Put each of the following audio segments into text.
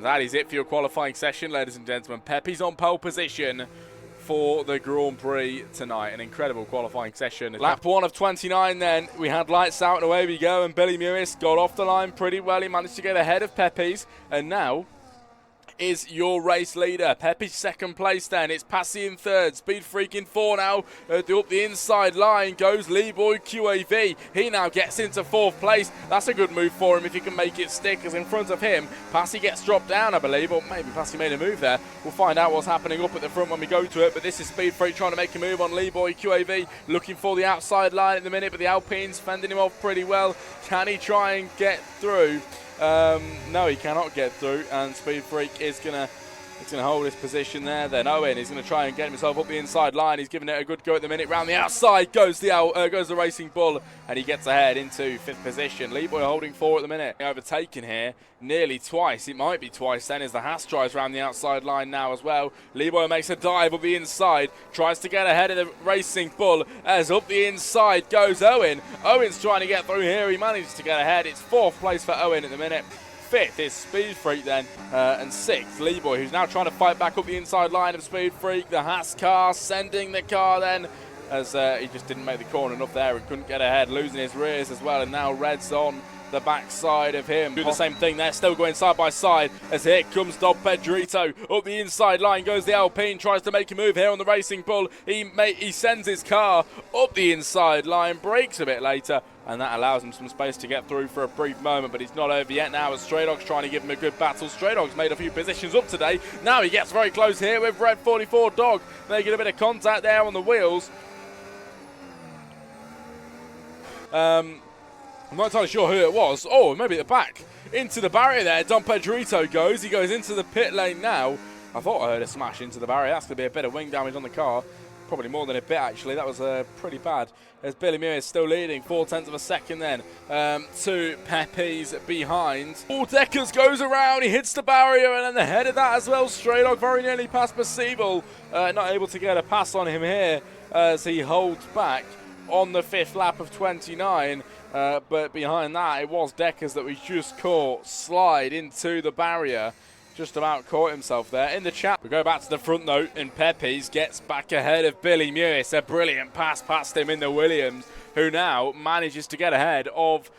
That is it for your qualifying session, ladies and gentlemen. Pepe's on pole position for the Grand Prix tonight. An incredible qualifying session. Lap 1 of 29 then. We had lights out and away we go, and Billy Mewis got off the line pretty well. He managed to get ahead of Pepe's, and now is your race leader. Pepe's second place then. It's Passy in third. Speed Freak in four now. Up the inside line goes Lee Boy QAV. He now gets into fourth place. That's a good move for him if he can make it stick, as in front of him, Passy gets dropped down, I believe, or maybe Passy made a move there. We'll find out what's happening up at the front when we go to it, but this is Speed Freak trying to make a move on Lee Boy QAV, looking for the outside line at the minute, but the Alpine's fending him off pretty well. Can he try and get through? No, he cannot get through, and Speed Freak is going to hold his position there. Then Owen is going to try and get himself up the inside line. He's giving it a good go at the minute. Round the outside goes the Racing Bull, and he gets ahead into fifth position. Leeboy holding four at the minute. Overtaken here nearly twice. It might be twice then, as the Haas drives around the outside line now as well. Leeboy makes a dive up the inside, tries to get ahead of the Racing Bull, as up the inside goes Owen. Owen's trying to get through here. He manages to get ahead. It's fourth place for Owen at the minute. Fifth is Speed Freak then, and sixth, Leeboy, who's now trying to fight back up the inside line of Speed Freak. The Haas car sending the car then, as he just didn't make the corner enough there and couldn't get ahead, losing his rears as well, and now Red's on the backside of him. Do the same thing there, still going side by side, as here comes Dom Pedrito. Up the inside line goes the Alpine, tries to make a move here on the Racing Bull. He sends his car up the inside line, brakes a bit later, and that allows him some space to get through for a brief moment, but he's not over yet now, as Stray Dog's trying to give him a good battle. Stray Dog's made a few positions up today. Now he gets very close here with Red 44 Dog, making a bit of contact there on the wheels. I'm not entirely sure who it was. Oh, maybe at the back. Into the barrier there, Dom Pedrito goes. He goes into the pit lane now. I thought I heard a smash into the barrier. That's going to be a bit of wing damage on the car. Probably more than a bit, actually. That was pretty bad. As Billy Muir is still leading, 0.4 of a second then. To Pepe's behind. All Deckers goes around. He hits the barrier, and then ahead of that as well, Stray Dog very nearly past Percival. Not able to get a pass on him here as he holds back on the fifth lap of 29. But behind that, it was Deckers that we just caught slide into the barrier. Just about caught himself there. In the chat, we go back to the front note, and Pepe's gets back ahead of Billy Mewis. A brilliant pass past him in the Williams, who now manages to get ahead of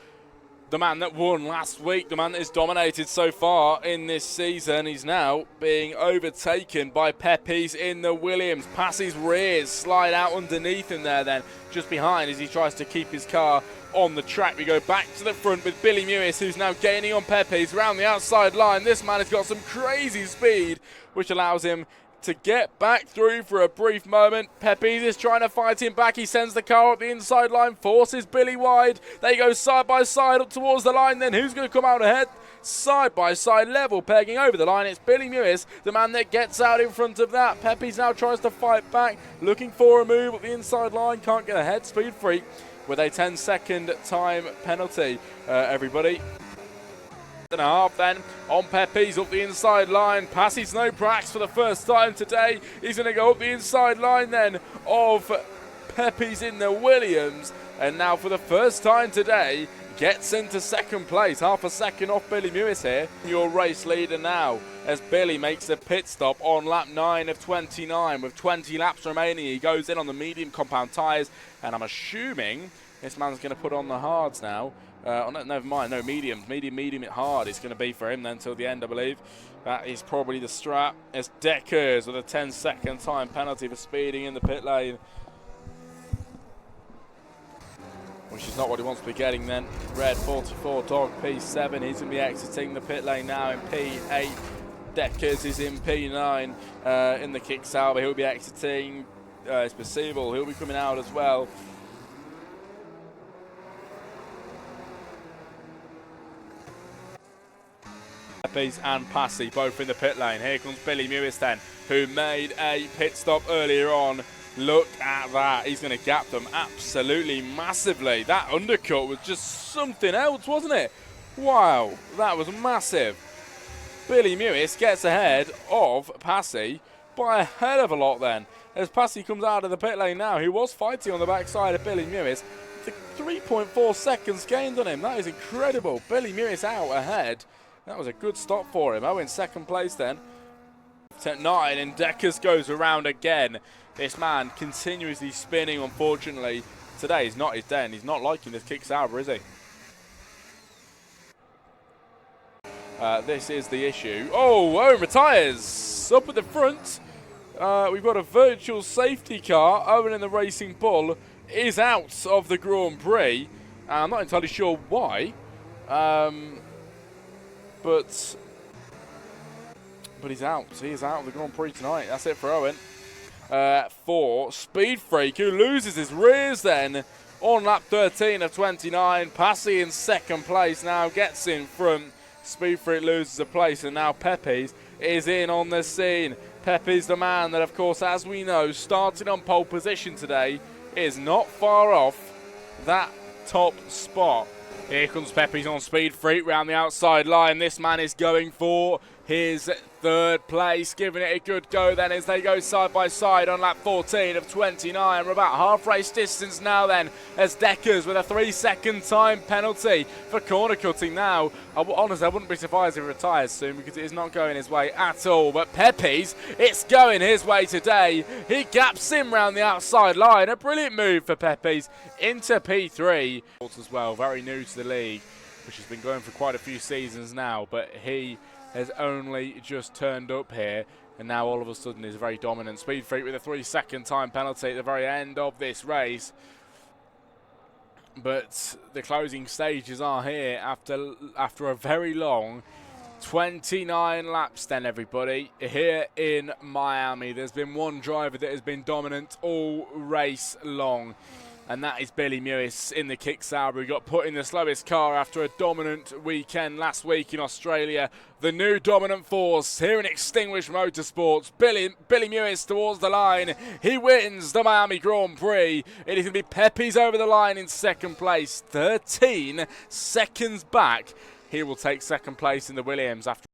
the man that won last week, the man that has dominated so far in this season. He's now being overtaken by Pepe's in the Williams. Passes rears, slide out underneath him there then, just behind, as he tries to keep his car on the track. We go back to the front with Billy Mewis, who's now gaining on Pepe's around the outside line. This man has got some crazy speed, which allows him to get back through for a brief moment. Pepe's is trying to fight him back. He sends the car up the inside line, forces Billy wide. They go side by side up towards the line. Then who's going to come out ahead? Side by side level, pegging over the line. It's Billy Mewis, the man that gets out in front of that. Pepe's now tries to fight back, looking for a move up the inside line. Can't get ahead. Speed Freak with a 10-second time penalty, everybody. And a half then on Pepe's up the inside line. Passes no prax for the first time today. He's going to go up the inside line then of Pepe's in the Williams, and now for the first time today gets into second place, half a second off Billy Mewis here. Your race leader now, as Billy makes a pit stop on lap 9 of 29 with 20 laps remaining. He goes in on the medium compound tyres, and I'm assuming this man's going to put on the hards now. No, never mind, no, medium it hard is going to be for him then till the end, I believe. That is probably the strat. It's Deckers with a 10-second time penalty for speeding in the pit lane, which is not what he wants to be getting then. Red 44 Dog P7, he's going to be exiting the pit lane now in P8. Deckers is in P9 in the kick salver. He'll be exiting. It's Percival, he'll be coming out as well. Pepe's and Passy both in the pit lane. Here comes Billy Mewis then, who made a pit stop earlier on. Look at that. He's going to gap them absolutely massively. That undercut was just something else, wasn't it? Wow, that was massive. Billy Mewis gets ahead of Passy by a hell of a lot then. As Passy comes out of the pit lane now, he was fighting on the backside of Billy Mewis. 3.4 seconds gained on him. That is incredible. Billy Mewis out ahead That was a good stop for him. Oh, in second place then. 9, and Deckers goes around again. This man continuously spinning, unfortunately. Today is not his day, and he's not liking this kick Sauber, is he? This is the issue. Oh, Owen retires up at the front. We've got a virtual safety car. Owen in the Racing Bull is out of the Grand Prix. I'm not entirely sure why, but he's out. He is out of the Grand Prix tonight. That's it for Owen. For Speed Freak, who loses his rears then on lap 13 of 29. Passy in second place now, gets in front. Speed Freak loses a place, and now Pepe's is in on the scene. Pepe's the man that, of course, as we know, starting on pole position today, is not far off that top spot. Here comes Pepe's on Speed Freak round the outside line. This man is going for his third place, giving it a good go then as they go side by side on lap 14 of 29. We're about half race distance now then, as Deckers with a 3-second time penalty for corner cutting now. Honestly, I wouldn't be surprised if he retires soon, because it is not going his way at all. But Pepe's, it's going his way today. He gaps him round the outside line. A brilliant move for Pepe's into P3 as well. Very new to the league, which has been going for quite a few seasons now, but he has only just turned up here, and now all of a sudden is very dominant. Speed Freak with a 3-second time penalty at the very end of this race. But the closing stages are here after a very long 29 laps then, everybody, here in Miami. There's been one driver that has been dominant all race long, and that is Billy Mewis in the kick Sauber, who got put in the slowest car after a dominant weekend last week in Australia. The new dominant force here in Extinguished Motorsports. Billy Mewis towards the line. He wins the Miami Grand Prix. It is going to be Pepe's over the line in second place, 13 seconds back. He will take second place in the Williams after